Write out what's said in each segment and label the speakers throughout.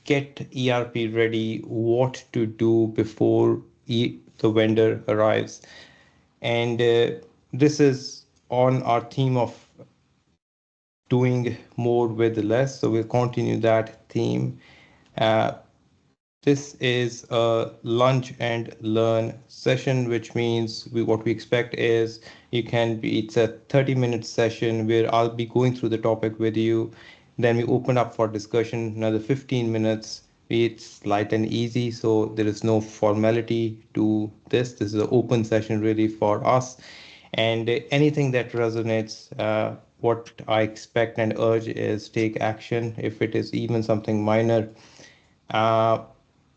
Speaker 1: get ERP ready, what to do before the vendor arrives. And this is on our theme of doing more with less. So we'll continue that theme. This is a lunch and learn session, which means what we expect is it's a 30-minute session where I'll be going through the topic with you. Then we open up for discussion, another 15 minutes. It's light and easy, so there is no formality to this. This is an open session really for us. And anything that resonates, what I expect and urge is take action if it is even something minor.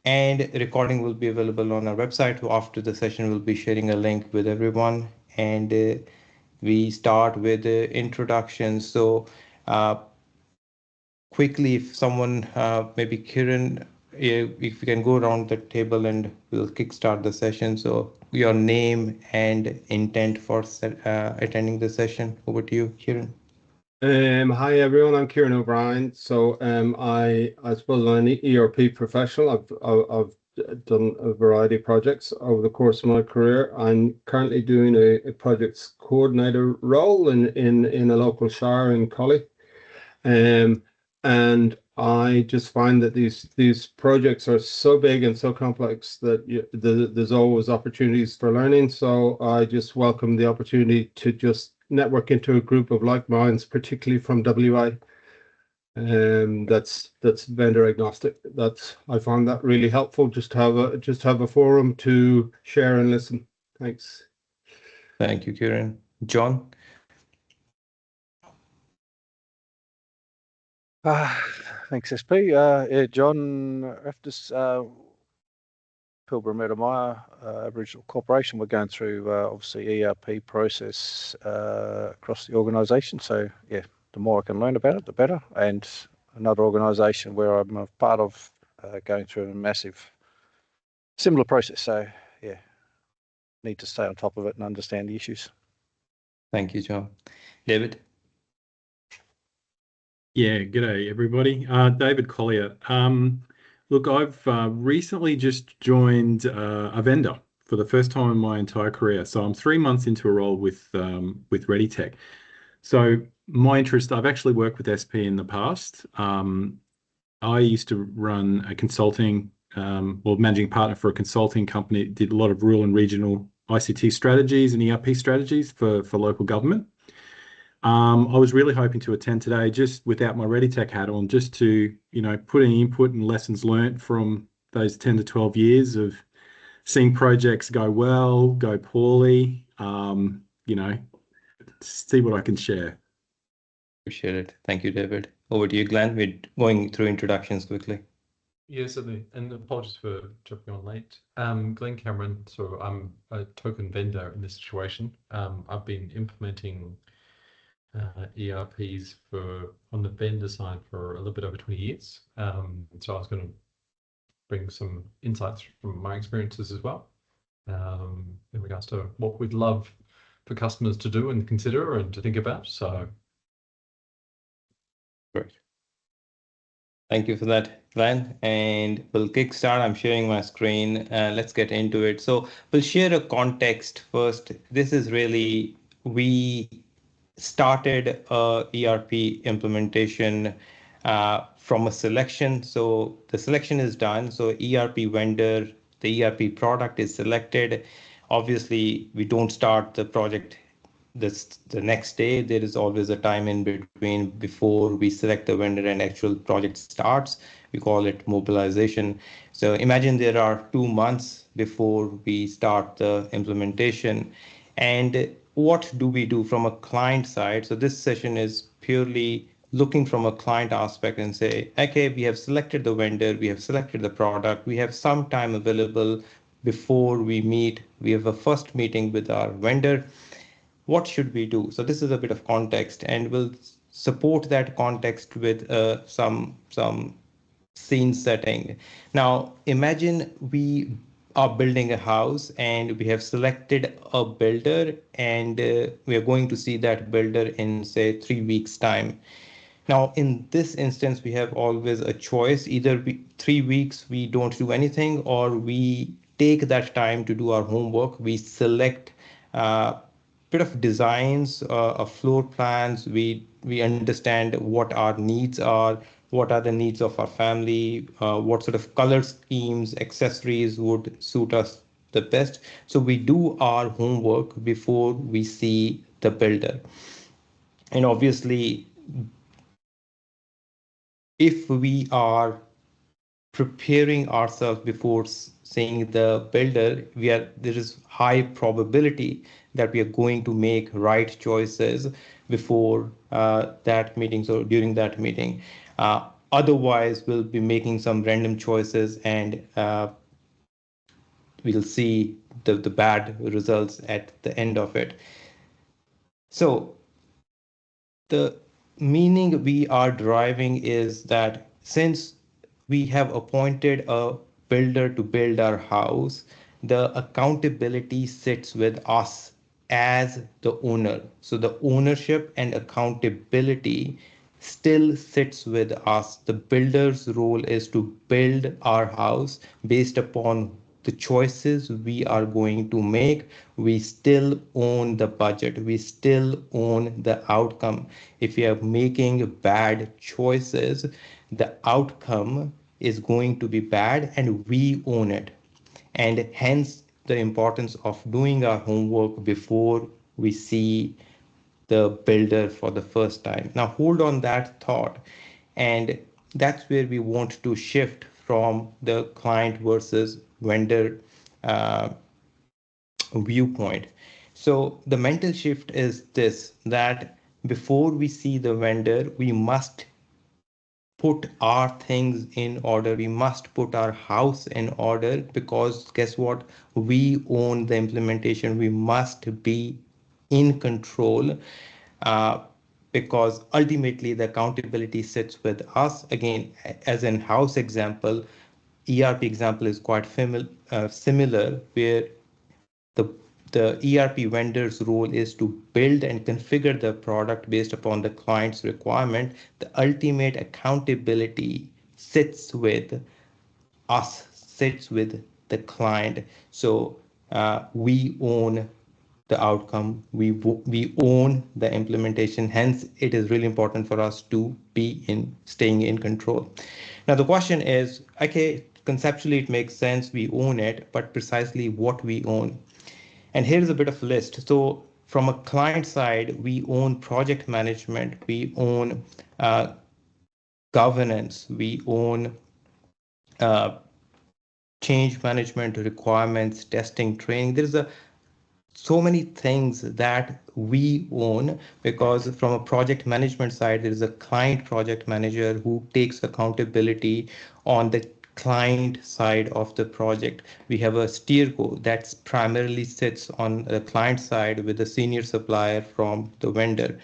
Speaker 1: And recording will be available on our website. After the session, we'll be sharing a link with everyone. And we start with the introduction. So quickly, if someone, maybe Kiran, if we can go around the table and we'll kickstart the session. So your name and intent for attending the session. Over to you, Kiran.
Speaker 2: Hi everyone, I'm Kieran O'Brien. So I suppose I'm an ERP professional. I've done a variety of projects over the course of my career. I'm currently doing a projects coordinator role in a local shire in Collie. And I just find that these projects are so big and so complex that there's always opportunities for learning. So I just welcome the opportunity to just network into a group of like minds, particularly from WA. That's vendor agnostic. I found that really helpful. Just have a forum to share and listen. Thanks.
Speaker 1: Thank you, Kieran. John.
Speaker 3: Thanks, SP. Yeah, John Raftis, Pilbara Metamaya, Aboriginal Corporation. We're going through obviously ERP process across the organisation. So yeah, the more I can learn about it, the better. And another organisation where I'm a part of going through a massive similar process. So yeah, need to stay on top of it and understand the issues.
Speaker 1: Thank you, John. David.
Speaker 4: Yeah, g'day everybody. David Collier. Look, I've recently just joined a vendor for the first time in my entire career. So I'm 3 months into a role with ReadyTech. So my interest, I've actually worked with SP in the past. I used to run a consulting, managing partner for a consulting company, did a lot of rural and regional ICT strategies and ERP strategies for local government. I was really hoping to attend today just without my ReadyTech hat on, just to, put any input and lessons learnt from those 10 to 12 years of seeing projects go well, go poorly, see what I can share.
Speaker 1: Appreciate it. Thank you, David. Over to you, Glenn. We're going through introductions quickly.
Speaker 5: Yeah, certainly. And apologies for jumping on late. Glenn Cameron, so I'm a token vendor in this situation. I've been implementing ERPs on the vendor side for a little bit over 20 years. So I was going to bring some insights from my experiences as well in regards to what we'd love for customers to do and consider and to think about. So
Speaker 1: great. Thank you for that, Glenn. And we'll kickstart. I'm sharing my screen. Let's get into it. So we'll share a context first. This is really, we started a ERP implementation from a selection. So the selection is done. So ERP vendor, the ERP product is selected. Obviously, we don't start the project the next day. There is always a time in between before we select the vendor and actual project starts. We call it mobilization. So imagine there are 2 months before we start the implementation. And what do we do from a client side? So this session is purely looking from a client aspect and say, okay, we have selected the vendor, we have selected the product, we have some time available before we meet. We have a first meeting with our vendor. What should we do? So this is a bit of context, and we'll support that context with some scene setting. Now, imagine we are building a house and we have selected a builder, and we are going to see that builder in, say, 3 weeks' time. Now, in this instance, we have always a choice. Either 3 weeks we don't do anything, or we take that time to do our homework. We select bit of designs, of floor plans. We understand what our needs are, what are the needs of our family, what sort of color schemes, accessories would suit us the best. So we do our homework before we see the builder. And obviously, if we are preparing ourselves before seeing the builder, there is high probability that we are going to make right choices before that meeting, so during that meeting. Otherwise, we'll be making some random choices, and we'll see the bad results at the end of it. So the meaning we are deriving is that since we have appointed a builder to build our house, the accountability sits with us as the owner. So the ownership and accountability still sits with us. The builder's role is to build our house based upon the choices we are going to make. We still own the budget, we still own the outcome. If we are making bad choices, the outcome is going to be bad, and we own it. And hence the importance of doing our homework before we see the builder for the first time. Now hold on that thought, and that's where we want to shift from the client versus vendor uh, viewpoint. So the mental shift is this, that before we see the vendor, we must put our things in order. We must put our house in order, because guess what? We own the implementation. We must be in control, uh, because ultimately the accountability sits with us. Again, as in house example, ERP example is quite similar, where the the ERP vendor's role is to build and configure the product based upon the client's requirement. The ultimate accountability sits with us, sits with the client. So we own the outcome, we own the implementation. Hence, it is really important for us to be in staying in control. Now, the question is, okay, conceptually it makes sense, we own it, but precisely what we own. And here's a bit of a list. So from a client side, we own project management, we own governance, we own uh, change management, requirements, testing, training. There's so many things that we own, because from a project management side, there is a client project manager who takes accountability on the client side of the project. We have a steerco that primarily sits on the client side with a senior supplier from the vendor.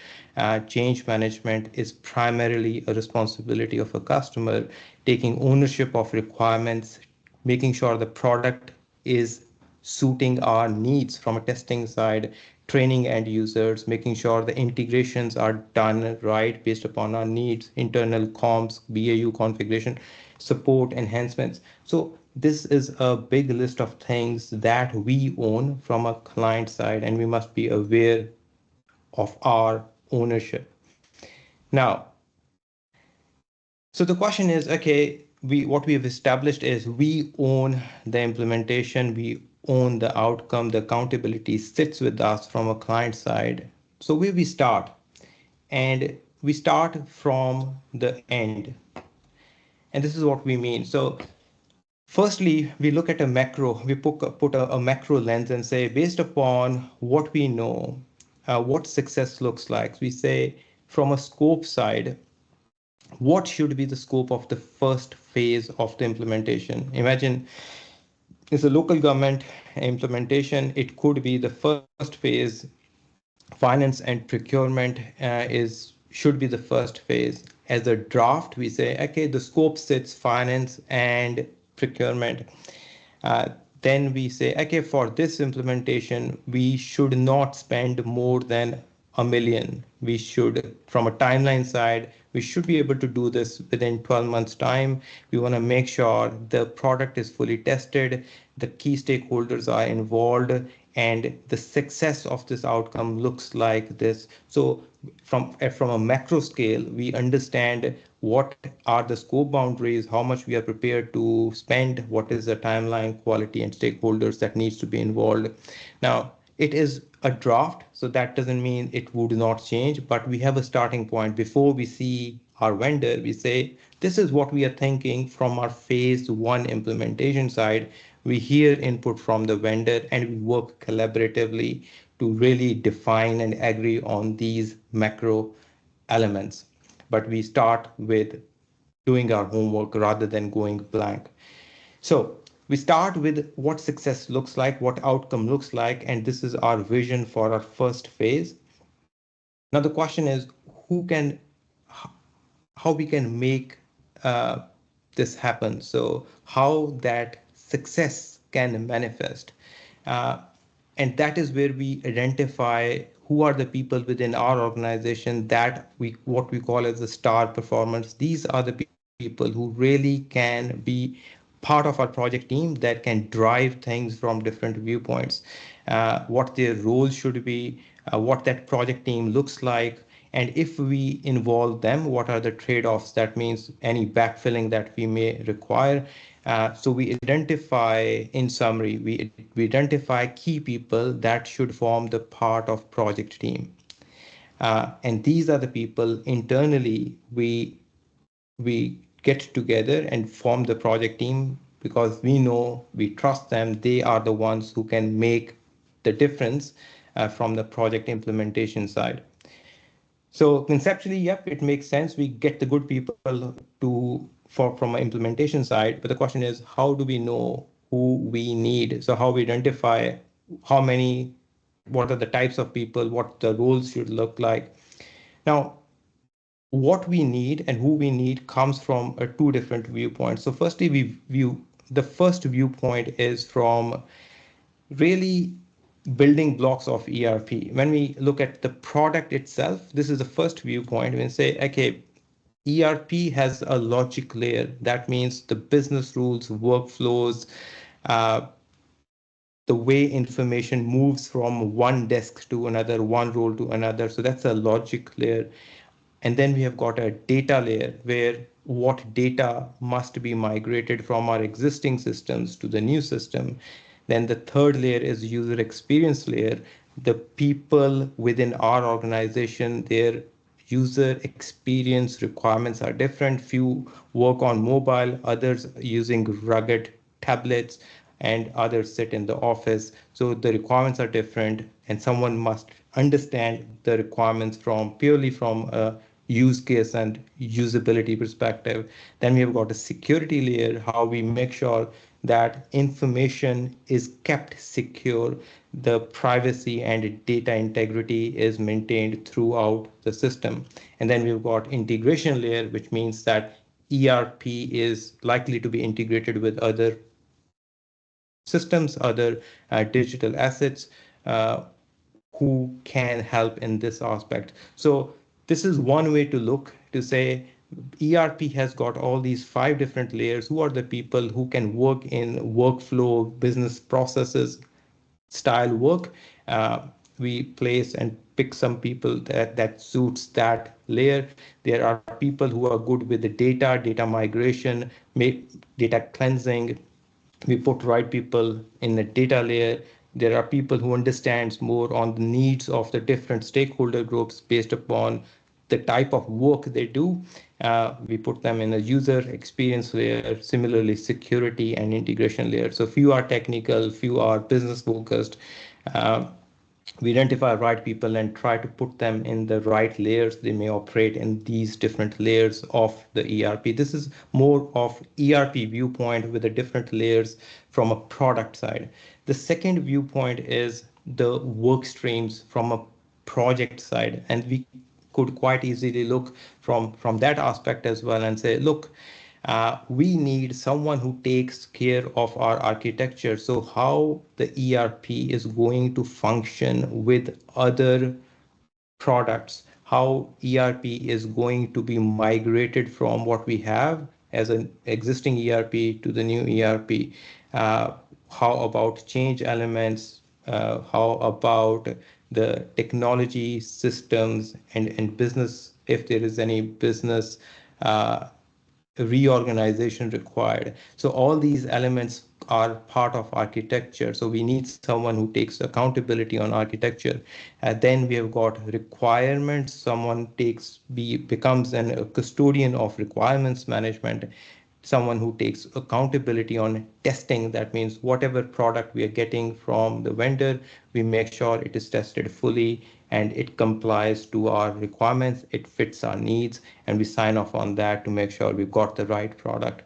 Speaker 1: Change management is primarily a responsibility of a customer, taking ownership of requirements, making sure the product is suiting our needs from a testing side, training end users, making sure the integrations are done right based upon our needs, internal comms, BAU configuration, support enhancements. So this is a big list of things that we own from a client side, and we must be aware of our ownership. Now, so the question is, okay, what we have established is we own the implementation, we own the outcome, the accountability sits with us from a client side. So where we start, and we start from the end. And this is what we mean. So firstly, we look at a macro, we put a macro lens and say, based upon what we know, what success looks like. We say from a scope side, what should be the scope of the first phase of the implementation? Imagine it's a local government implementation. It could be the first phase. Finance and procurement should be the first phase. As a draft, we say, okay, the scope sits finance and procurement. Then we say, okay, for this implementation, we should not spend more than a million. We should, from a timeline side, we should be able to do this within 12 months time. We want to make sure the product is fully tested, the key stakeholders are involved, and the success of this outcome looks like this. So from a macro scale, we understand what are the scope boundaries, how much we are prepared to spend, what is the timeline, quality, and stakeholders that needs to be involved. Now, it is a draft, so that doesn't mean it would not change, but we have a starting point. Before we see our vendor, we say, this is what we are thinking from our phase one implementation side. We hear input from the vendor and we work collaboratively to really define and agree on these macro elements. But we start with doing our homework rather than going blank. So we start with what success looks like, what outcome looks like, and this is our vision for our first phase. Now the question is, how we can make this happen? So how that success can manifest. And that is where we identify who are the people within our organization that what we call as the star performers. These are the people who really can be part of our project team that can drive things from different viewpoints, what their role should be, what that project team looks like, and if we involve them, what are the trade-offs? That means any backfilling that we may require. So we identify, in summary, we identify key people that should form the part of project team. And these are the people internally we get together and form the project team because we know, we trust them. They are the ones who can make the difference from the project implementation side. So conceptually, yep, it makes sense. We get the good people from an implementation side, but the question is, how do we know who we need? So how we identify how many, what are the types of people, what the roles should look like. Now, what we need and who we need comes from two different viewpoints. So firstly, the first viewpoint is from really building blocks of ERP. When we look at the product itself, this is the first viewpoint. We say, okay, ERP has a logic layer. That means the business rules, workflows, uh, the way information moves from one desk to another, one role to another. So that's a logic layer. And then we have got a data layer where what data must be migrated from our existing systems to the new system. Then the third layer is user experience layer. The people within our organization, their user experience requirements are different. Few work on mobile, others using rugged tablets, and others sit in the office. So the requirements are different, and someone must understand the requirements from purely from a use case and usability perspective. Then we have got a security layer, how we make sure that information is kept secure, the privacy and data integrity is maintained throughout the system. And then we've got integration layer, which means that ERP is likely to be integrated with other systems, other digital assets who can help in this aspect. So this is one way to look to say ERP has got all these 5 different layers. Who are the people who can work in workflow, business processes, style work? We place and pick some people that suits that layer. There are people who are good with the data migration, make data cleansing. We put right people in the data layer. There are people who understands more on the needs of the different stakeholder groups based upon the type of work they do. We put them in a user experience layer, similarly security and integration layer. So few are technical, few are business focused. We identify right people and try to put them in the right layers. They may operate in these different layers of the ERP. This is more of ERP viewpoint with the different layers from a product side. The second viewpoint is the work streams from a project side, and we could quite easily look from that aspect as well and say, look, we need someone who takes care of our architecture. So how the ERP is going to function with other products, how ERP is going to be migrated from what we have as an existing ERP to the new ERP. How about change elements? How about the technology systems and business, if there is any business reorganization required. So all these elements are part of architecture. So we need someone who takes accountability on architecture. And then we have got requirements. Someone becomes a custodian of requirements management. Someone who takes accountability on testing. That means whatever product we are getting from the vendor, we make sure it is tested fully and it complies to our requirements, it fits our needs, and we sign off on that to make sure we've got the right product.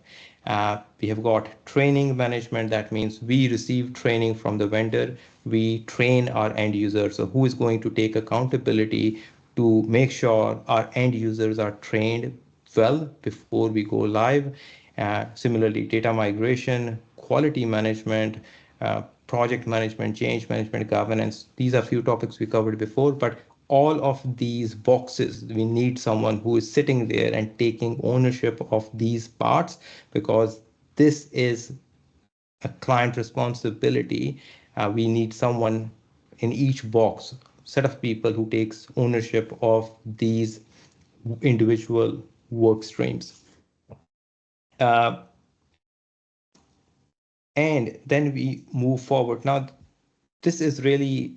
Speaker 1: We have got training management. That means we receive training from the vendor, we train our end users. So who is going to take accountability to make sure our end users are trained well before we go live? Similarly, data migration, quality management, project management, change management, governance. These are few topics we covered before, but all of these boxes, we need someone who is sitting there and taking ownership of these parts, because this is a client responsibility. We need someone in each box, set of people who takes ownership of these individual work streams. And then we move forward. Now, this is really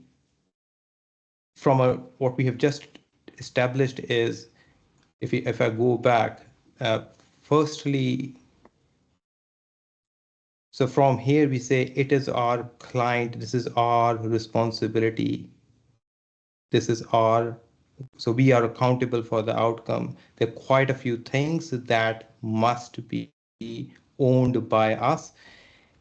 Speaker 1: from what we have just established is, if I go back, firstly, so from here we say it is our client, this is our responsibility, this is our, so we are accountable for the outcome. There are quite a few things that must be owned by us.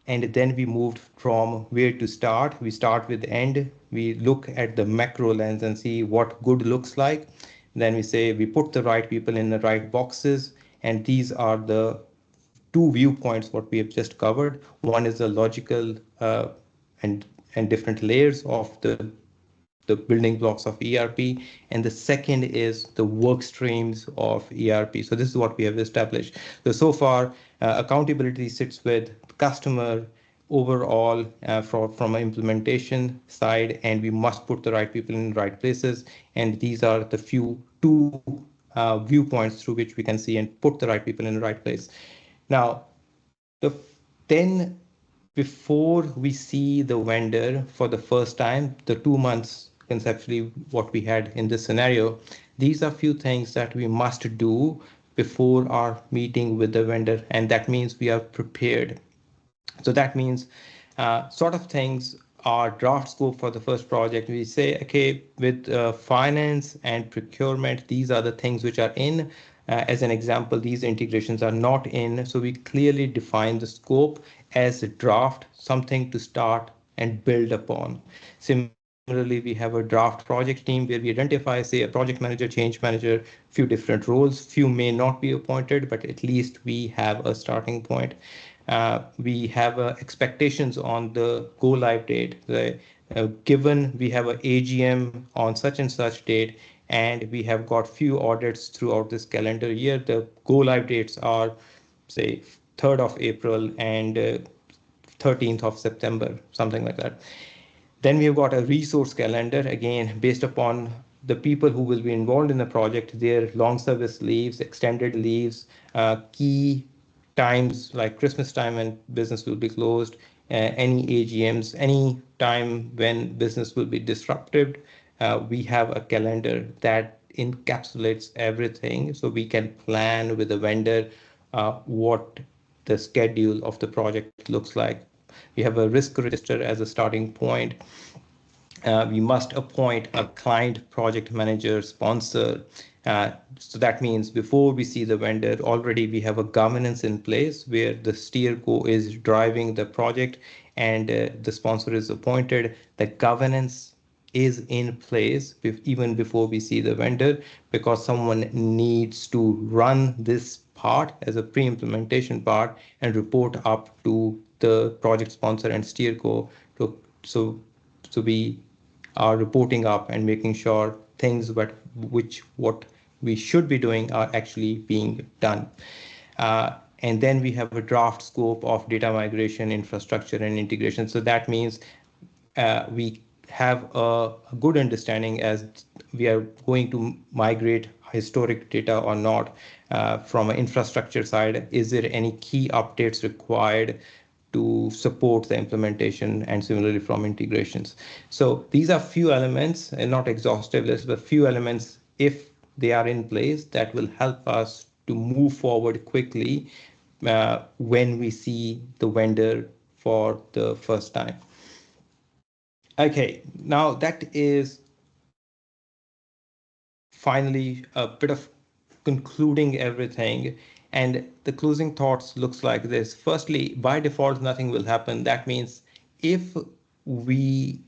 Speaker 1: And then we moved from where to start. We start with end. We look at the macro lens and see what good looks like. Then we say we put the right people in the right boxes. And these are the two viewpoints what we have just covered. One is the logical and different layers of the building blocks of ERP, and the second is the work streams of ERP. So this is what we have established. So far, accountability sits with customer overall from an implementation side, and we must put the right people in the right places. And these are the two viewpoints through which we can see and put the right people in the right place. Now, then before we see the vendor for the first time, the 2 months conceptually what we had in this scenario, these are few things that we must do before our meeting with the vendor, and that means we are prepared. So that means sort of things are draft scope for the first project. We say, okay, with finance and procurement, these are the things which are in. As an example, these integrations are not in. So we clearly define the scope as a draft, something to start and build upon. Similarly, we have a draft project team where we identify, say, a project manager, change manager, few different roles. Few may not be appointed, but at least we have a starting point. We have expectations on the go live date. Given we have an AGM on such and such date, and we have got few audits throughout this calendar year, the go live dates are, say, 3rd of April and 13th of September, something like that. Then we've got a resource calendar, again, based upon the people who will be involved in the project, their long service leaves, extended leaves, key times like Christmas time when business will be closed, any AGMs, any time when business will be disrupted. We have a calendar that encapsulates everything, so we can plan with the vendor what the schedule of the project looks like. We have a risk register as a starting point. We must appoint a client project manager sponsor. So that means before we see the vendor, already we have a governance in place where the steerco is driving the project and the sponsor is appointed. The governance is in place even before we see the vendor, because someone needs to run this part as a pre-implementation part and report up to the project sponsor and steerco. So we are reporting up and making sure things what we should be doing are actually being done. And then we have a draft scope of data migration, infrastructure, and integration. So that means we have a good understanding as we are going to migrate historic data or not. From an infrastructure side, is there any key updates required to support the implementation, and similarly from integrations. So these are few elements, and not exhaustive list, but few elements, if they are in place, that will help us to move forward quickly when we see the vendor for the first time. Okay, now that is finally a bit of concluding everything. And the closing thoughts looks like this. Firstly, by default, nothing will happen. That means if we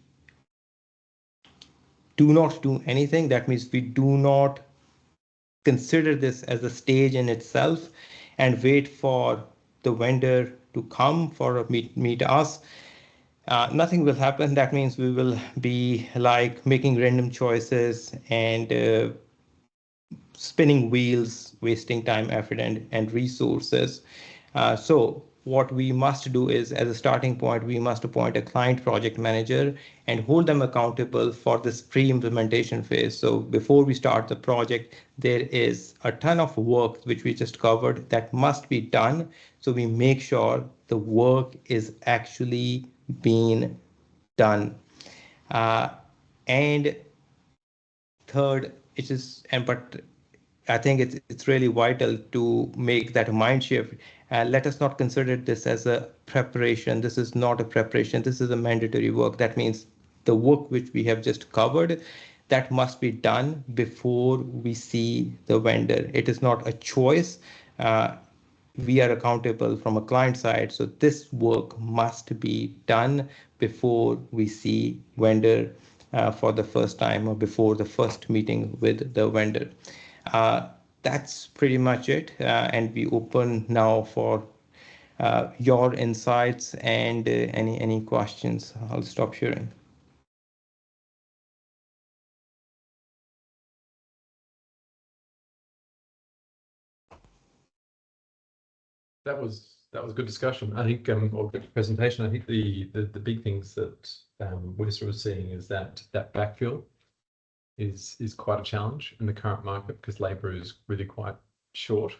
Speaker 1: do not do anything, that means we do not consider this as a stage in itself and wait for the vendor to come for a meet us. Nothing will happen. That means we will be like making random choices and spinning wheels, wasting time, effort, and resources. So what we must do is, as a starting point, we must appoint a client project manager and hold them accountable for this pre-implementation phase. So before we start the project, there is a ton of work which we just covered that must be done. So we make sure the work is actually being done. And third, but I think it's really vital to make that mind shift. Let us not consider this as a preparation. This is not a preparation. This is a mandatory work. That means the work which we have just covered, that must be done before we see the vendor. It is not a choice. We are accountable from a client side. So this work must be done before we see vendor for the first time or before the first meeting with the vendor. That's pretty much it. And we open now for your insights and any questions. I'll stop sharing.
Speaker 5: That was a good discussion. I think, or good presentation. I think the big things that we're sort of seeing is that backfill is quite a challenge in the current market because labour is really quite short.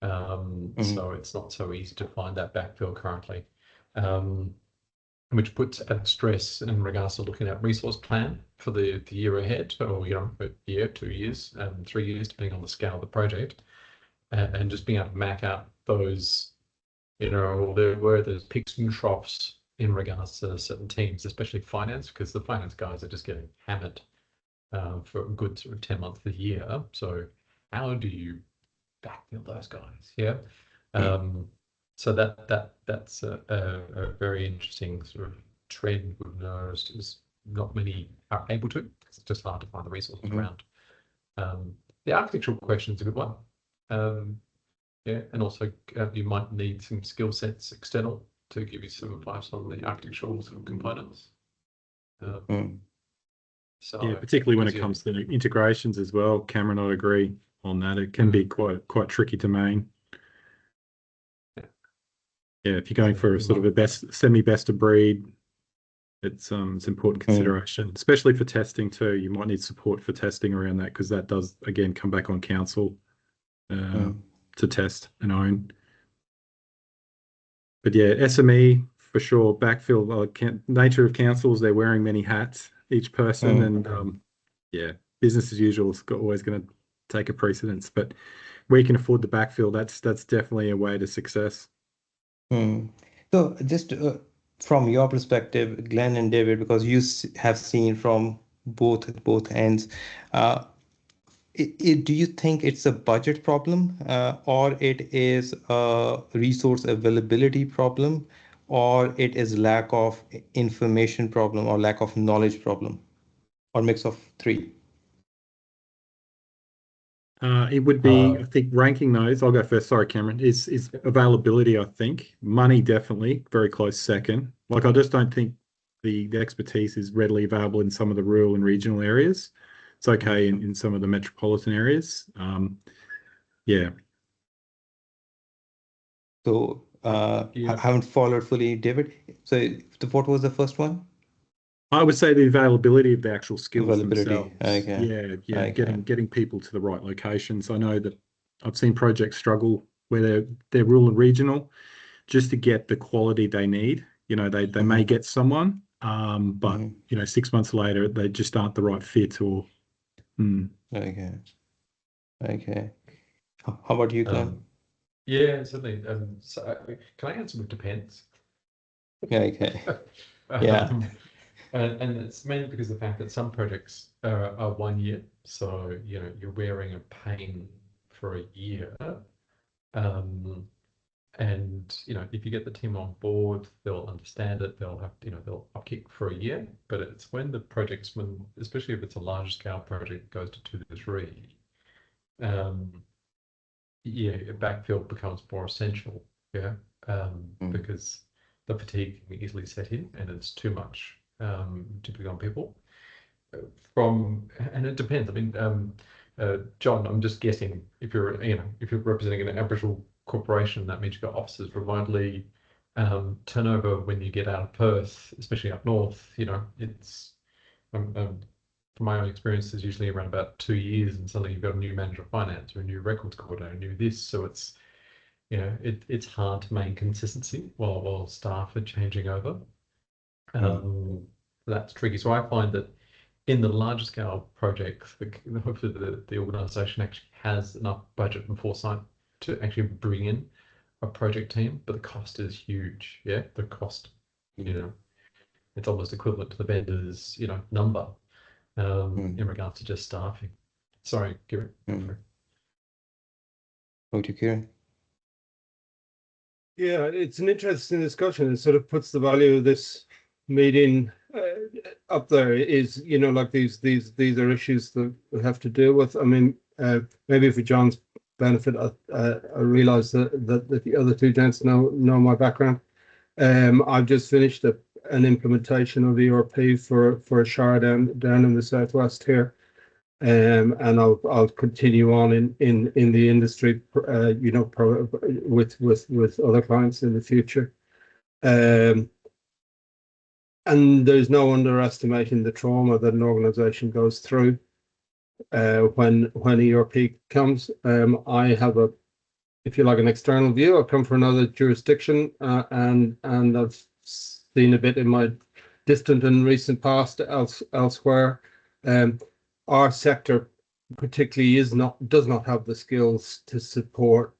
Speaker 5: So it's not so easy to find that backfill currently, which puts added stress in regards to looking at resource plan for the year ahead, or a year, 2 years, 3 years, depending on the scale of the project, and just being able to map out those, where there's peaks and troughs in regards to certain teams, especially finance, because the finance guys are just getting hammered for a good sort of 10 months a year. So how do you backfill those guys? Yeah. So that's a very interesting sort of trend we've noticed, is not many are able to, because it's just hard to find the resources around. The architectural question is a good one. Yeah, and also you might need some skill sets external to give you some advice on the architectural sort of components. So
Speaker 4: yeah, particularly when it comes to the integrations as well. Cameron, I agree on that. It can be quite tricky to main. Yeah, if you're going for a sort of a semi-best of breed, it's important consideration, especially for testing too. You might need support for testing around that, because that does again come back on council to test and own. But yeah, SME for sure. Backfill. Nature of councils, they're wearing many hats, each person, and yeah, business as usual is always going to take a precedence. But where you can afford the backfill, that's definitely a way to success.
Speaker 1: So just from your perspective, Glenn and David, because you have seen from both ends, do you think it's a budget problem, or it is a resource availability problem, or it is lack of information problem, or lack of knowledge problem, or mix of three?
Speaker 4: It would be, I think, ranking those. I'll go first. Sorry, Cameron. Is availability, I think. Money, definitely, very close second. Like, I just don't think the expertise is readily available in some of the rural and regional areas. It's okay in some of the metropolitan areas. Yeah.
Speaker 1: So
Speaker 5: Yeah.
Speaker 1: haven't followed fully, David. So what was the first one?
Speaker 4: I would say the availability of the actual skills
Speaker 1: Availability.
Speaker 4: themselves.
Speaker 1: Okay.
Speaker 4: Yeah,
Speaker 1: Okay.
Speaker 4: getting people to the right locations. I know that I've seen projects struggle where they're rural and regional just to get the quality they need. You know, they may get someone, but you know, 6 months later they just aren't the right fit or.
Speaker 1: Okay. Okay. How about you, Glenn?
Speaker 5: Yeah, certainly. So can I answer with depends?
Speaker 1: Okay. Yeah.
Speaker 5: And it's mainly because of the fact that some projects are 1 year, so you know you're wearing a pain for a year. And you know, if you get the team on board, they'll understand it. They'll have, you know, they'll upkick for a year. But it's when the projects, especially if it's a larger scale project, goes to 2 to 3. Yeah, backfill becomes more essential. Yeah, because the fatigue can easily set in, and it's too much typically on people. And it depends. I mean, John, I'm just guessing if you're, you know, if you're representing an Aboriginal corporation, that means you've got offices remotely. Turnover when you get out of Perth, especially up north, you know, it's from my own experience, is usually around about 2 years, and suddenly you've got a new manager of finance or a new records coordinator, a new this. So it's, you know, it's hard to maintain consistency while staff are changing over. That's tricky. So I find that in the larger scale projects, hopefully the organisation actually has enough budget and foresight to actually bring in a project team, but the cost is huge. Yeah, the cost, you know, it's almost equivalent to the vendor's, you know, number in regards to just staffing. Sorry, Kieran.
Speaker 1: Over to Kieran.
Speaker 2: Yeah, it's an interesting discussion. It sort of puts the value of this meeting up there. Is, you know, like these are issues that we have to deal with. I mean, maybe for John's benefit, I realize that the other two gents know my background. I've just finished an implementation of ERP for a shire down in the southwest here. And I'll continue on in the industry, you know, with other clients in the future. And there's no underestimating the trauma that an organization goes through when ERP comes. I have if you like, an external view. I've come from another jurisdiction, and I've seen a bit in my distant and recent past elsewhere. Our sector particularly does not have the skills to support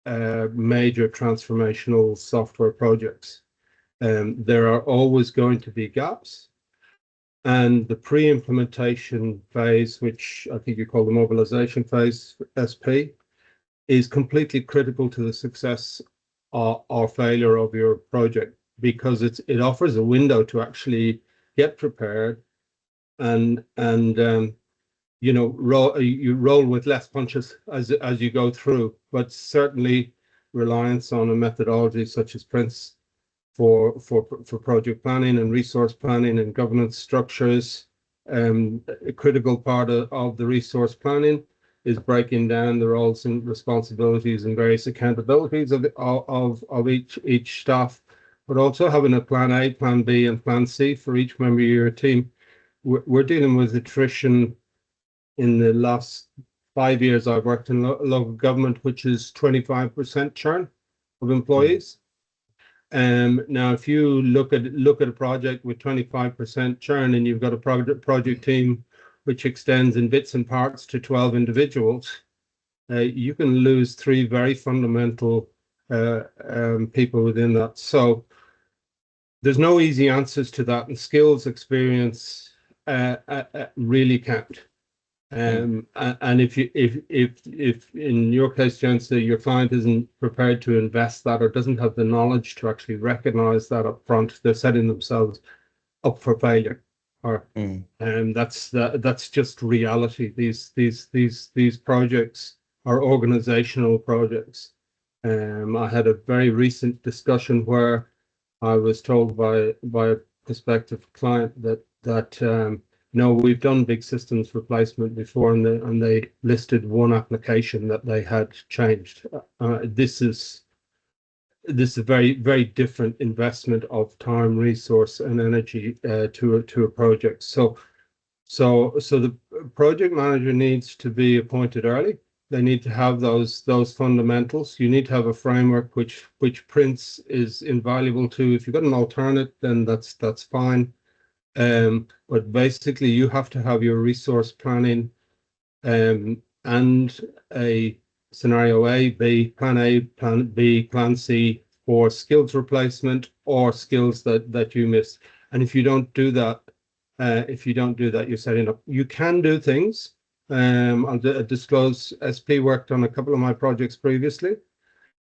Speaker 2: major transformational software projects. There are always going to be gaps, and the pre-implementation phase, which I think you call the mobilization phase, SP, is completely critical to the success or failure of your project, because it offers a window to actually get prepared and you know, you roll with less punches as you go through. But certainly reliance on a methodology such as Prince for project planning and resource planning and governance structures. A critical part of the resource planning is breaking down the roles and responsibilities and various accountabilities of each staff, but also having a plan A, plan B, and plan C for each member of your team. We're dealing with attrition in the last 5 years. I've worked in local government, which is 25% churn of employees. Now, if you look at a project with 25% churn, and you've got a project team which extends in bits and parts to 12 individuals, you can lose 3 very fundamental people within that. So there's no easy answers to that, and skills, experience really count. And if in your case, Jens, your client isn't prepared to invest that or doesn't have the knowledge to actually recognize that up front, they're setting themselves up for failure. And that's just reality. These projects are organizational projects. I had a very recent discussion where I was told by a prospective client that no, we've done big systems replacement before, and they listed one application that they had changed. This is a very, very different investment of time, resource, and energy to a project. So the project manager needs to be appointed early. They need to have those fundamentals. You need to have a framework which Prince is invaluable to. If you've got an alternate, then that's fine. But basically, you have to have your resource planning and a scenario A, plan B, plan C for skills replacement or skills that you missed. And if you don't do that, you're setting up. You can do things. I'll disclose. SP worked on a couple of my projects previously.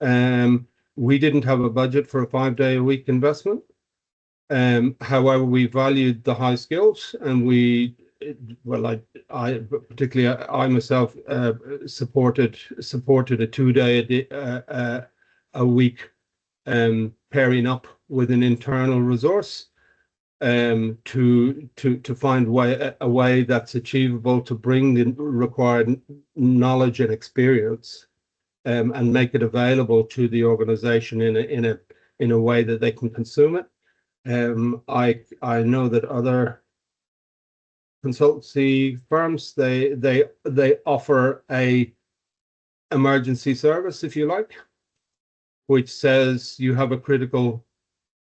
Speaker 2: We didn't have a budget for a 5-day-a-week investment. However, we valued the high skills, and I particularly I myself supported a 2-day a week pairing up with an internal resource to find a way that's achievable to bring the required knowledge and experience and make it available to the organization in a way that they can consume it. I know that other consultancy firms they offer a emergency service, if you like, which says you have a critical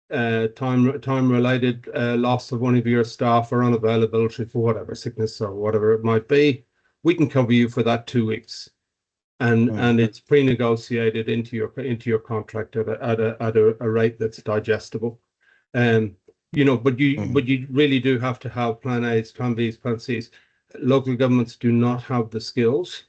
Speaker 2: time related loss of one of your staff or unavailability for whatever sickness or whatever it might be. We can cover you for that 2 weeks, and it's pre-negotiated into your contract at a rate that's digestible. But you really do have to have plan A's, plan B's, plan C's. Local governments do not have the skills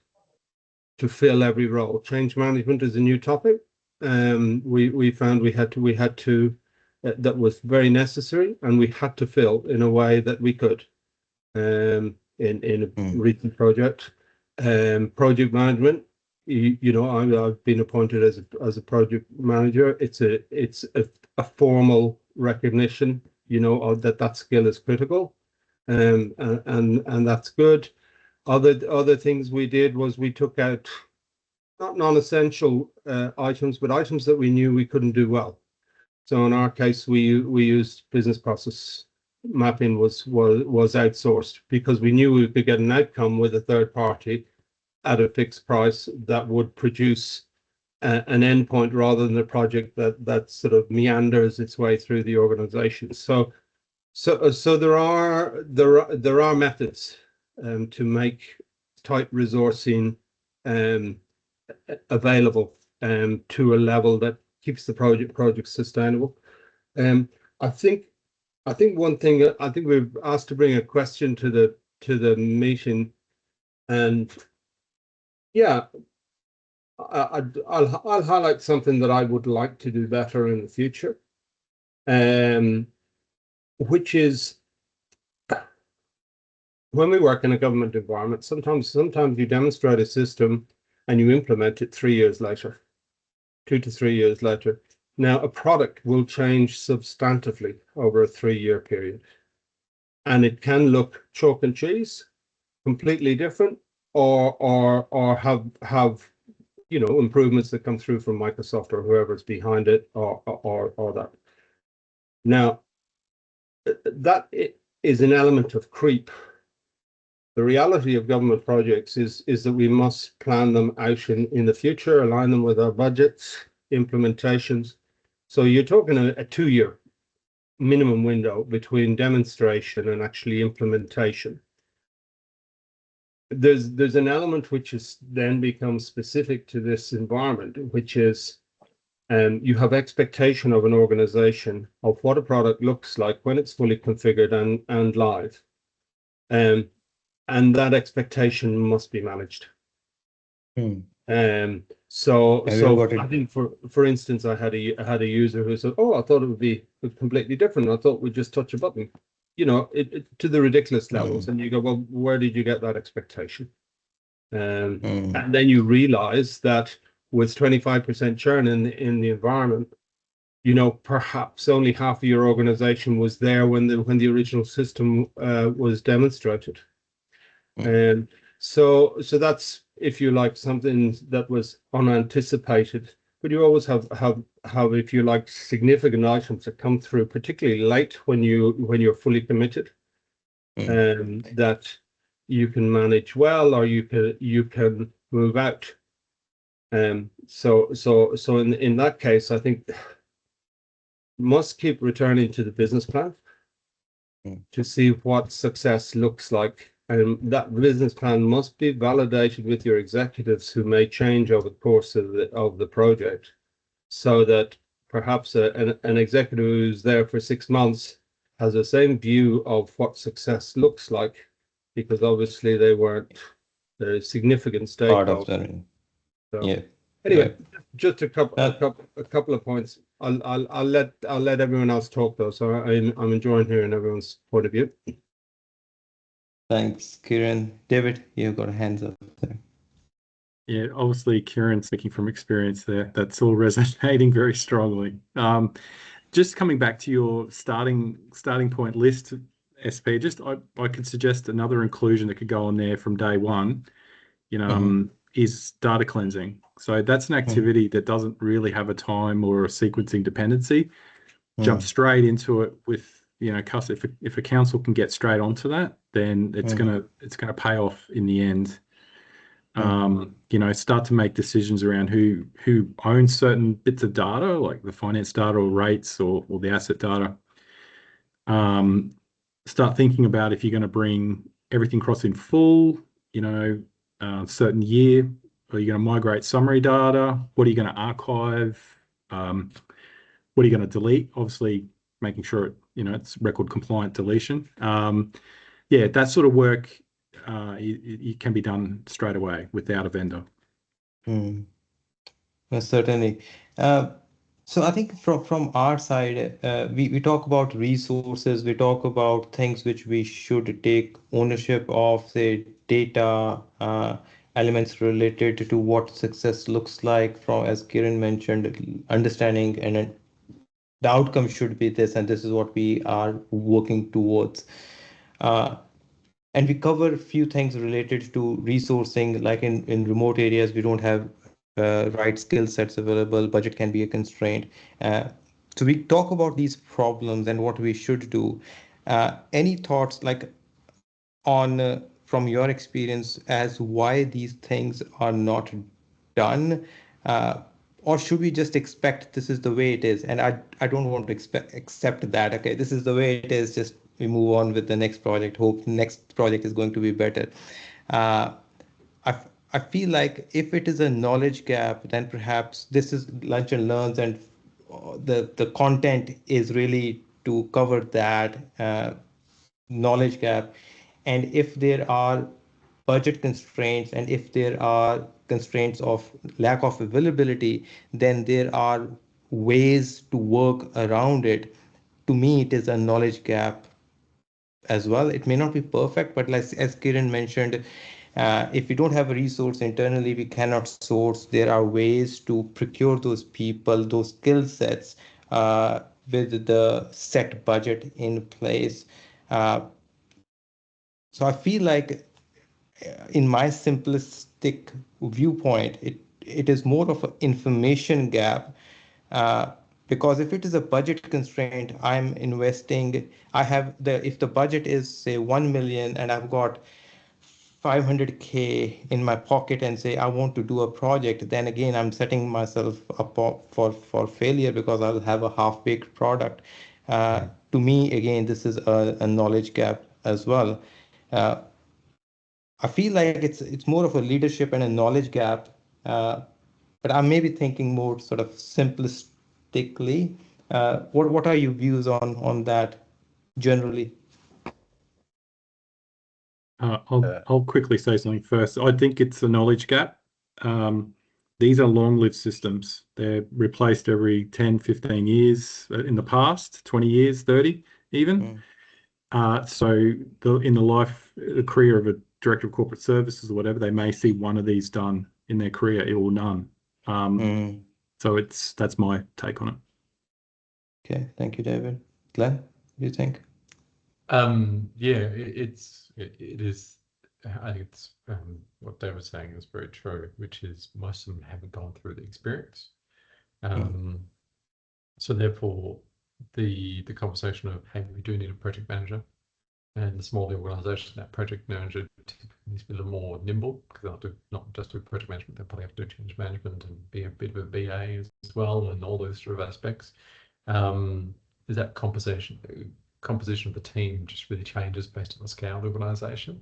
Speaker 2: to fill every role. Change management is a new topic. We found we had to that was very necessary, and we had to fill in a way that we could in a recent project. Project management, I've been appointed as a project manager. It's a formal recognition, that skill is critical, and that's good. Other things we did was we took out not non-essential items, but items that we knew we couldn't do well. So in our case, we used business process mapping was outsourced because we knew we could get an outcome with a third party at a fixed price that would produce an endpoint rather than a project that sort of meanders its way through the organization. So there are methods to make tight resourcing available to a level that keeps the project sustainable. I think one thing, I think we've asked to bring a question to the meeting, and yeah, I'll highlight something that I would like to do better in the future, which is when we work in a government environment, sometimes you demonstrate a system and you implement it 3 years later, 2 to 3 years later. Now, a product will change substantively over a 3-year period, and it can look chalk and cheese, completely different, or have improvements that come through from Microsoft or whoever's behind it, or that. Now, that is an element of creep. The reality of government projects is that we must plan them out in the future, align them with our budgets, implementations. So you're talking a 2-year minimum window between demonstration and actually implementation. There's an element which is then becomes specific to this environment, which is you have expectation of an organization of what a product looks like when it's fully configured and live. And that expectation must be managed. So I think for instance, I had a user who said, "Oh, I thought it would be completely different. I thought we'd just touch a button," to the ridiculous levels. And you go, well, where did you get that expectation? And then you realize that with 25% churn in the environment, perhaps only half of your organization was there when the original system was demonstrated. And so that's, if you like, something that was unanticipated. But you always have, if you like, significant items that come through, particularly late when you're fully committed, that you can manage well, or you can move out. So in that case, I think must keep returning to the business plan to see what success looks like. And that business plan must be validated with your executives, who may change over the course of the project, so that perhaps an executive who's there for 6 months has the same view of what success looks like, because obviously they weren't the significant
Speaker 1: Part of
Speaker 2: stakeholders.
Speaker 1: the,
Speaker 2: So
Speaker 1: yeah.
Speaker 2: anyway,
Speaker 1: Right.
Speaker 2: just a couple of points. I'll let everyone else talk though. So I'm enjoying hearing everyone's point of view.
Speaker 1: Thanks, Kieran. David, you've got hands up there.
Speaker 4: Yeah, obviously, Kieran, speaking from experience there, that's all resonating very strongly. Just coming back to your starting point list, SP, I could suggest another inclusion that could go on there from day one, is data cleansing. So that's an activity that doesn't really have a time or a sequencing dependency. Jump straight into it with, if a council can get straight onto that, then it's gonna pay off in the end. Start to make decisions around who owns certain bits of data, like the finance data or rates or the asset data. Start thinking about if you're going to bring everything across in full, certain year, or you're going to migrate summary data. What are you going to archive? What are you going to delete? Obviously, making sure it's record compliant deletion. That sort of work. It can be done straight away without a vendor.
Speaker 1: Certainly. So I think from our side, we talk about resources, we talk about things which we should take ownership of, say data, elements related to what success looks like, from, as Kiran mentioned, understanding, and the outcome should be this, and this is what we are working towards. And we cover a few things related to resourcing, like in remote areas, we don't have right skill sets available, budget can be a constraint. So we talk about these problems and what we should do. Any thoughts, like, on from your experience, as why these things are not done? Or should we just expect this is the way it is? And I don't want to accept that, okay, this is the way it is, just we move on with the next project, hope next project is going to be better. I feel like if it is a knowledge gap, then perhaps this is lunch and learns, and the content is really to cover that knowledge gap. And if there are budget constraints, and if there are constraints of lack of availability, then there are ways to work around it. To me, it is a knowledge gap as well. It may not be perfect, but like as Kiran mentioned, if we don't have a resource internally, we cannot source. There are ways to procure those people, those skill sets, with the set budget in place. So I feel like, in my simplistic viewpoint, it is more of an information gap. Because if it is a budget constraint, I'm investing, if the budget is say 1 million and I've got 500K in my pocket, and say I want to do a project, then again I'm setting myself up for failure, because I'll have a half-baked product. To me, again, this is a knowledge gap as well. I feel like it's more of a leadership and a knowledge gap, but I may be thinking more sort of simplistically. What are your views on that generally?
Speaker 4: I'll quickly say something first. I think it's a knowledge gap. These are long-lived systems. They're replaced every 10, 15 years in the past, 20 years, 30 even. So in the career of a director of corporate services or whatever, they may see one of these done in their career or none. So that's my take on it.
Speaker 1: Okay, thank you, David. Glenn, what do you think?
Speaker 5: Yeah, it is. I think it's what Dave was saying is very true, which is most of them haven't gone through the experience. So therefore, the conversation of, hey, we do need a project manager, and the smaller the organisation, that project manager needs to be a little more nimble, because they'll do not just do project management, they'll probably have to do change management and be a bit of a BA as well, and all those sort of aspects. Is that composition of the team just really changes based on the scale of the organisation.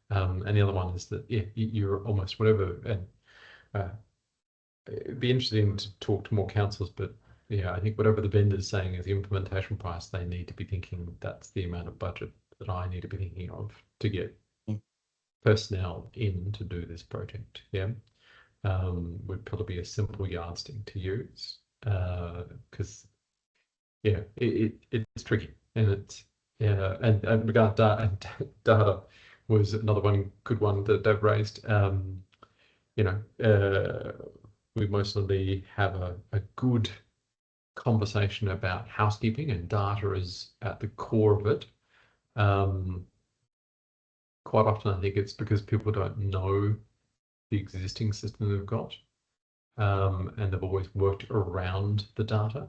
Speaker 5: And the other one is that, yeah, you're almost whatever, and it'd be interesting to talk to more councils, but yeah, I think whatever the vendor's saying is the implementation price, they need to be thinking that's the amount of budget that I need to be thinking of to get personnel in to do this project. Yeah, would probably be a simple yardstick to use, because yeah, it's tricky, and it's and regard data was another good one that Dave raised. You know, we mostly have a good conversation about housekeeping, and data is at the core of it. Quite often, I think it's because people don't know the existing system they've got, and they've always worked around the data.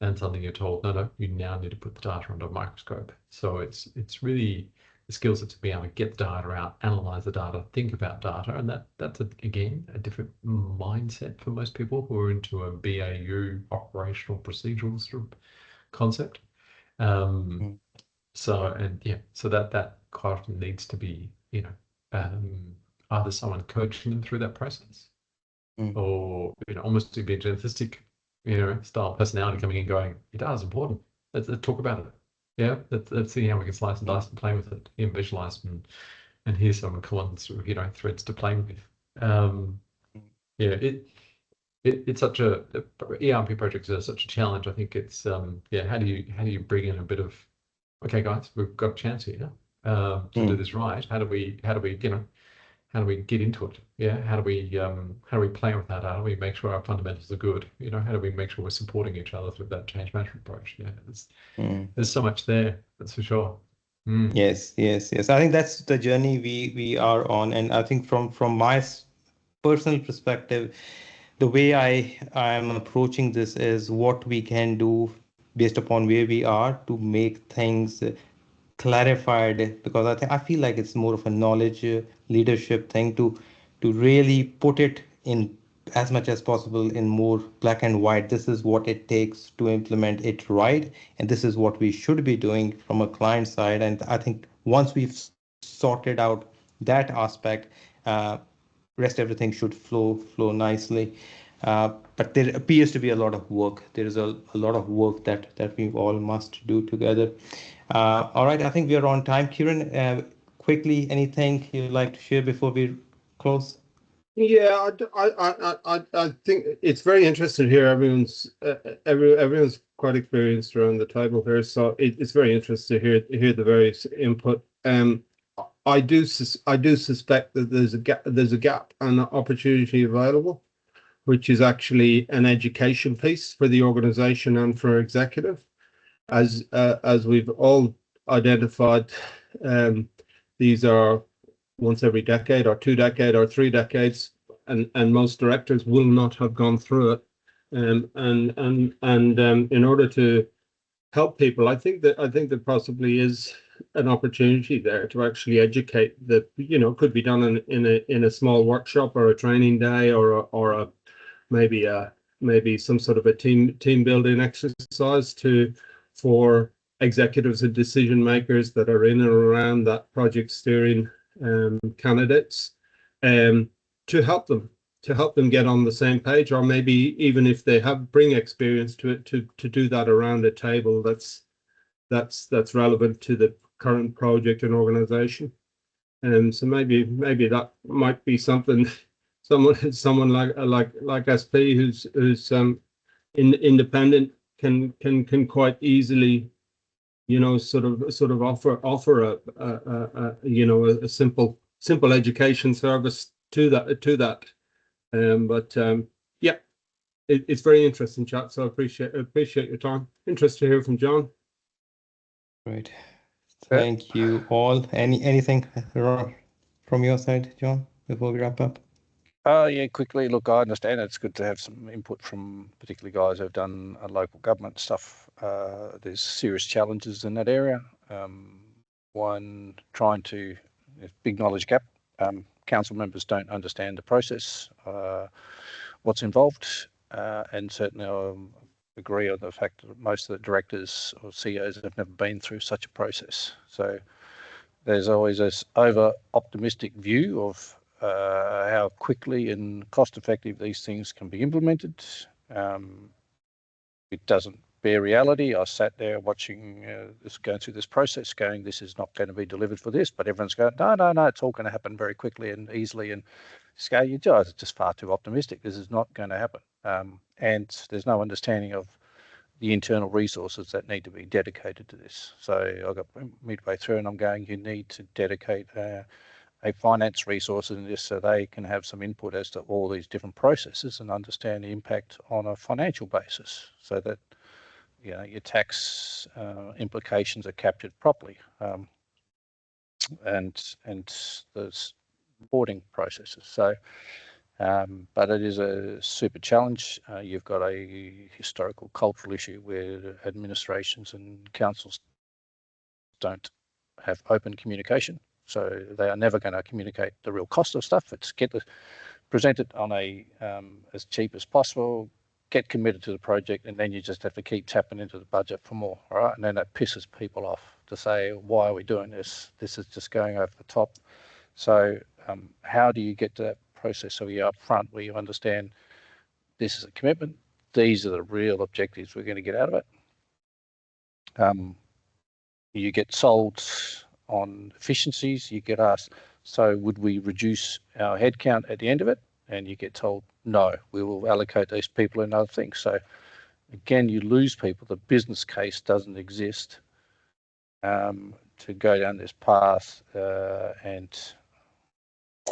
Speaker 5: And suddenly you're told, no, you now need to put the data under a microscope. So it's really the skill set to be able to get the data out, analyze the data, think about data, and that's again a different mindset for most people who are into a BAU operational procedural sort of concept. So that quite often needs to be, either someone coaching them through that process, or almost to be a genetistic style personality coming in going, your data's important. Let's talk about it. Yeah, let's see how we can slice and dice and play with it, and visualize and here's some common sort of threads to play with. Yeah, it's such a ERP projects are such a challenge. I think it's how do you bring in a bit of, okay guys, we've got a chance here to do this right. How do we get into it? Yeah, how do we play with that? How do we make sure our fundamentals are good? How do we make sure we're supporting each other through that change management approach? Yeah, there's so much there, that's for sure.
Speaker 1: Yes. I think that's the journey we are on, and I think from my personal perspective, the way I am approaching this is what we can do based upon where we are to make things clarified, because I feel like it's more of a knowledge leadership thing to really put it in as much as possible in more black and white. This is what it takes to implement it right, and this is what we should be doing from a client side. And I think once we've sorted out that aspect, rest everything should flow nicely. But there appears to be a lot of work. There is a lot of work that we all must do together. All right, I think we are on time. Kieran, quickly, anything you'd like to share before we close?
Speaker 2: Yeah, I think it's very interesting to hear everyone's quite experienced around the table here, so it's very interesting to hear the various input. I do suspect that there's a gap and opportunity available, which is actually an education piece for the organization and for executive, as we've all identified. These are once every decade or 2 decades or 3 decades, and most directors will not have gone through it. And in order to help people, I think that possibly is an opportunity there to actually educate that, could be done in a small workshop or a training day or maybe some sort of a team building exercise for executives and decision makers that are in and around that project steering candidates, to help them get on the same page, or maybe even if they bring experience to it, to do that around a table that's relevant to the current project and organization. And so maybe that might be something someone like SP who's independent can quite easily sort of offer a simple education service to that. But yeah, it's very interesting chat. So I appreciate your time. Interested to hear from John.
Speaker 1: Great. Thank you all. Anything from your side, John, before we wrap up?
Speaker 3: Yeah, quickly. Look, I understand it's good to have some input from particularly guys who've done local government stuff. There's serious challenges in that area. One, trying to, big knowledge gap. Council members don't understand the process, what's involved, and certainly I agree on the fact that most of the directors or CEOs have never been through such a process. So there's always this over-optimistic view of how quickly and cost-effective these things can be implemented. It doesn't bear reality. I sat there watching this, going through this process, going, this is not going to be delivered for this, but everyone's going, no, it's all going to happen very quickly and easily. And scale, you guys are just far too optimistic. This is not going to happen. And there's no understanding of the internal resources that need to be dedicated to this. So I got midway through and I'm going, you need to dedicate a finance resource in this so they can have some input as to all these different processes and understand the impact on a financial basis so that your tax implications are captured properly, and the reporting processes. So, but it is a super challenge. You've got a historical cultural issue where administrations and councils don't have open communication. So they are never going to communicate the real cost of stuff. It's present it on a as cheap as possible, get committed to the project, and then you just have to keep tapping into the budget for more, all right? And then that pisses people off to say, why are we doing this? This is just going over the top. So how do you get to that process so you're up front where you understand this is a commitment, these are the real objectives we're going to get out of it. You get sold on efficiencies, you get asked, so would we reduce our headcount at the end of it? And you get told, no, we will allocate these people in other things. So again, you lose people. The business case doesn't exist to go down this path, and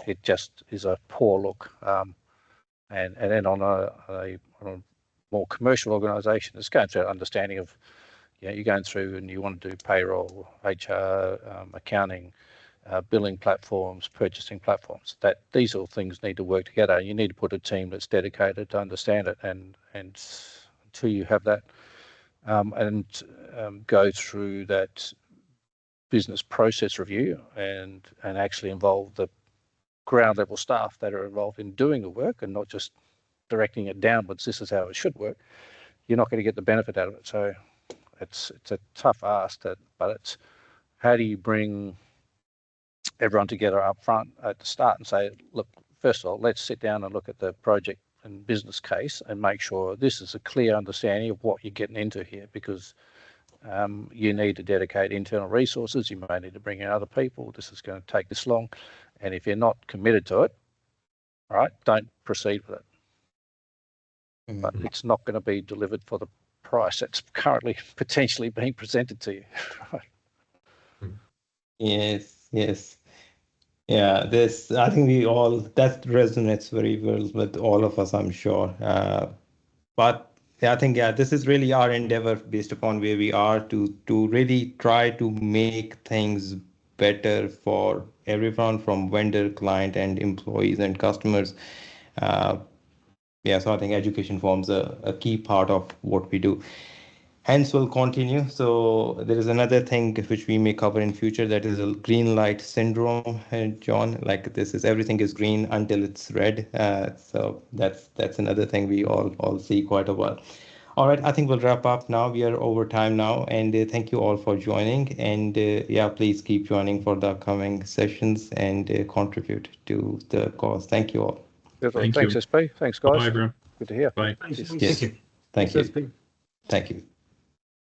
Speaker 3: it just is a poor look. And then on a more commercial organisation, it's going through an understanding of, you're going through and you want to do payroll, HR, accounting, billing platforms, purchasing platforms. That these all things need to work together. You need to put a team that's dedicated to understand it, and until you have that, go through that business process review and actually involve the ground level staff that are involved in doing the work and not just directing it downwards. This is how it should work. You're not going to get the benefit out of it. So it's a tough ask, but it's how do you bring everyone together up front at the start and say, look, first of all, let's sit down and look at the project and business case and make sure this is a clear understanding of what you're getting into here, because you need to dedicate internal resources. You may need to bring in other people. This is going to take this long. And if you're not committed to it, all right, don't proceed with it. Mm-hmm. But it's not going to be delivered for the price that's currently potentially being presented to you.
Speaker 1: Yes. Yeah, I think that resonates very well with all of us, I'm sure. But yeah, I think, this is really our endeavor based upon where we are to really try to make things better for everyone, from vendor, client, and employees and customers. So I think education forms a key part of what we do. Hence, we'll continue. So there is another thing which we may cover in future, that is a green light syndrome, John. Like, everything is green until it's red. So that's another thing we all see quite a while. All right, I think we'll wrap up now. We are over time now, and thank you all for joining. And please keep joining for the upcoming sessions and contribute to the cause. Thank you all.
Speaker 3: Thanks, SP. Thanks, guys.
Speaker 4: Bye, everyone.
Speaker 3: Good to hear.
Speaker 4: Bye.
Speaker 2: Thank you.
Speaker 1: Yes. Thank you.
Speaker 2: Thanks, SP.
Speaker 1: Thank you.